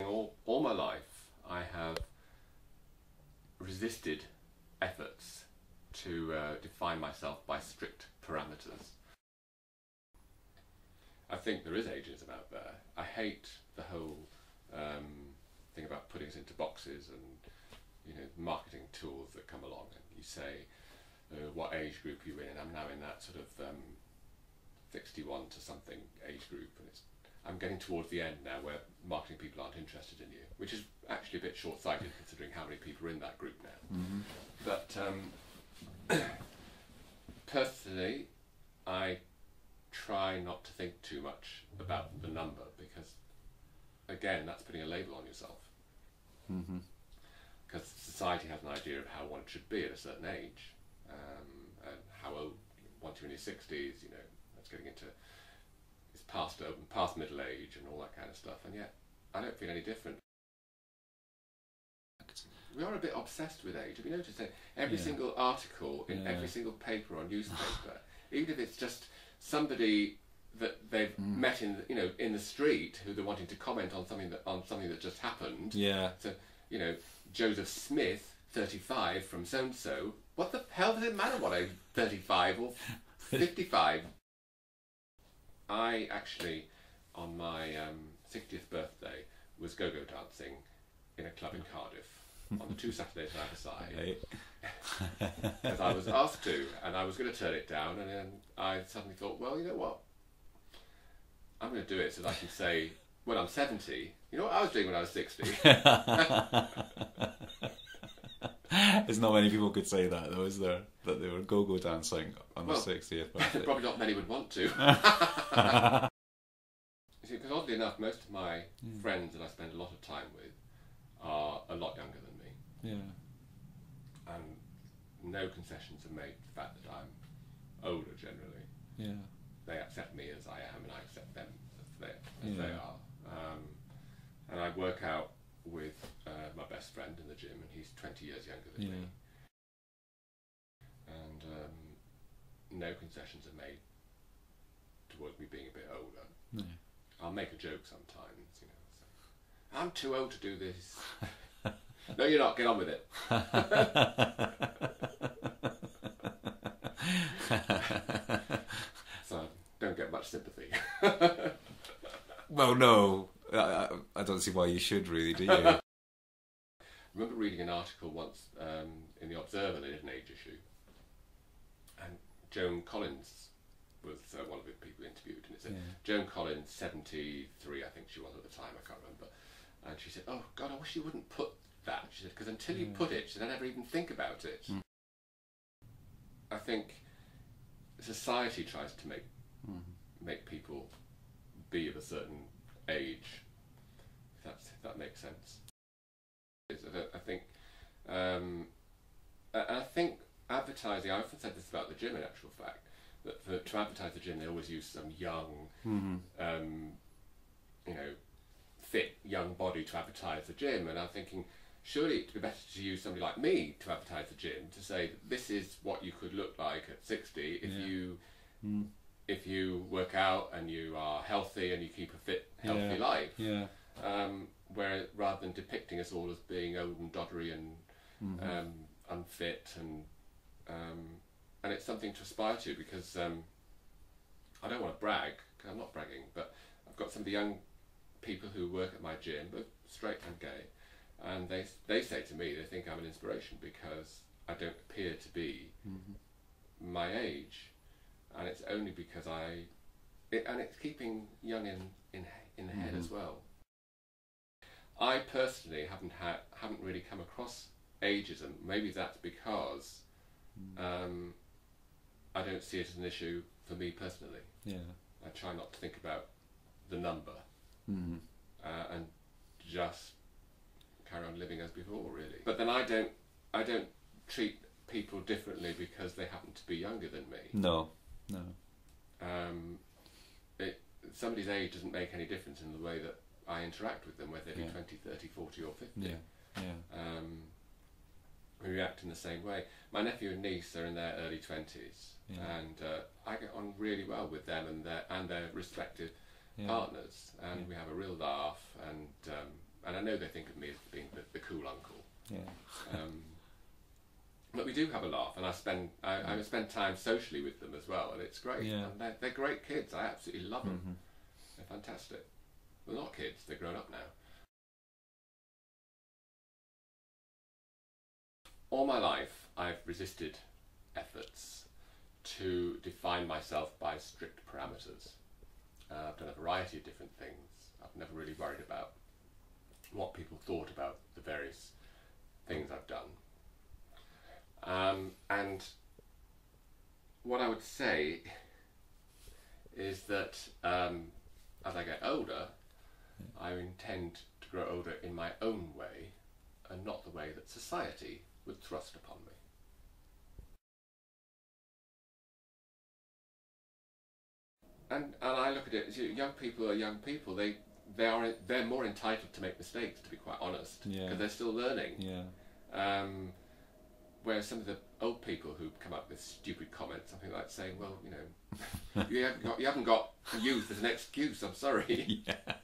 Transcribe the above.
all my life, I have resisted efforts to define myself by strict parameters. I think there is ageism out there. I hate the whole thing about putting us into boxes and, you know, marketing tools that come along and you say, what age group are you in? And I'm now in that sort of 61 to something age group, and I'm getting towards the end now where marketing people aren't interested in you, which is actually a bit short-sighted considering how many people are in that group now. Mm-hmm. But personally, I try not to think too much about the number because, again, that's putting a label on yourself. Mm-hmm. Because society has an idea of how one should be at a certain age, and how old, once you're in your 60s, you know, that's getting into, it's past middle age and all that kind of stuff, and yet I don't feel any different. We are a bit obsessed with age. Have you noticed that every single article in every single paper or newspaper, even if it's just somebody that they've met in, you know, in the street who they're wanting to comment on something that just happened. Yeah. So, you know, Joseph Smith, 35, from so and so. What the hell does it matter what age 35 or 55? I actually, on my 60th birthday, was go-go dancing in a club in Cardiff on the 2 Saturdays either side. Because I was asked to, and I was going to turn it down, and then I suddenly thought, well, you know what? I'm going to do it so that I can say, when I'm 70, you know what I was doing when I was 60? There's not many people could say that, though, is there? That they were go-go dancing on their 60th birthday. Probably not many would want to. You see, because oddly enough, most of my friends that I spend a lot of time with are a lot younger than me. Yeah. And no concessions are made to the fact that I'm older generally. Yeah. They accept me as I am, and I accept them as they are. And I work out with my best friend in the gym, and he's 20 years younger than me. And no concessions are made towards me being a bit older. No. I'll make a joke sometimes, you know. So, I'm too old to do this. No, you're not. Get on with it. So don't get much sympathy. Well, no, I don't see why you should, really, do you? I remember reading an article once in the Observer. They did an age issue, and Joan Collins was one of the people interviewed, and it said Joan Collins, 73, I think she was at the time, I can't remember, and she said, "Oh God, I wish you wouldn't put that." She said, "Because until you put it, she said, I never even think about it." I think society tries to make people be of a certain age, if that makes sense. I think advertising, I often said this about the gym in actual fact, that to advertise the gym they always use some young, you know, fit young body to advertise the gym, and I'm thinking, surely it'd be better to use somebody like me to advertise the gym, to say that this is what you could look like at 60 if you work out and you are healthy and you keep a fit, healthy life. Yeah. Where rather than depicting us all as being old and doddery and unfit, and it's something to aspire to, because I don't want to brag, because I'm not bragging, but I've got some of the young people who work at my gym, both straight and gay, and they say to me they think I'm an inspiration because I don't appear to be my age, and it's only because and it's keeping young in the head as well. I personally haven't really come across ageism. Maybe that's because I don't see it as an issue for me personally. Yeah. I try not to think about the number and just carry on living as before, really. But then I don't treat people differently because they happen to be younger than me. No. Somebody's age doesn't make any difference in the way that I interact with them, whether they be 20, 30, 40 or 50. We react in the same way. My nephew and niece are in their early 20s, and I get on really well with them and their respective partners, and we have a real laugh, and and I know they think of me as being the cool uncle. Yeah. But we do have a laugh, and I spend time socially with them as well, and it's great. Yeah. And they're great kids. I absolutely love them. Mm-hmm. They're fantastic. They're not kids, they're grown up now. All my life, I've resisted efforts to define myself by strict parameters. I've done a variety of different things. I've never really worried about what people thought about the various things I've done. And what I would say is that as I get older, I intend to grow older in my own way and not the way that society would thrust upon me. And I look at it as young people are young people. They're more entitled to make mistakes, to be quite honest, because they're still learning. Yeah. Whereas some of the old people who come up with stupid comments, something like saying, "Well, you know, you haven't got youth as an excuse." I'm sorry. Yeah.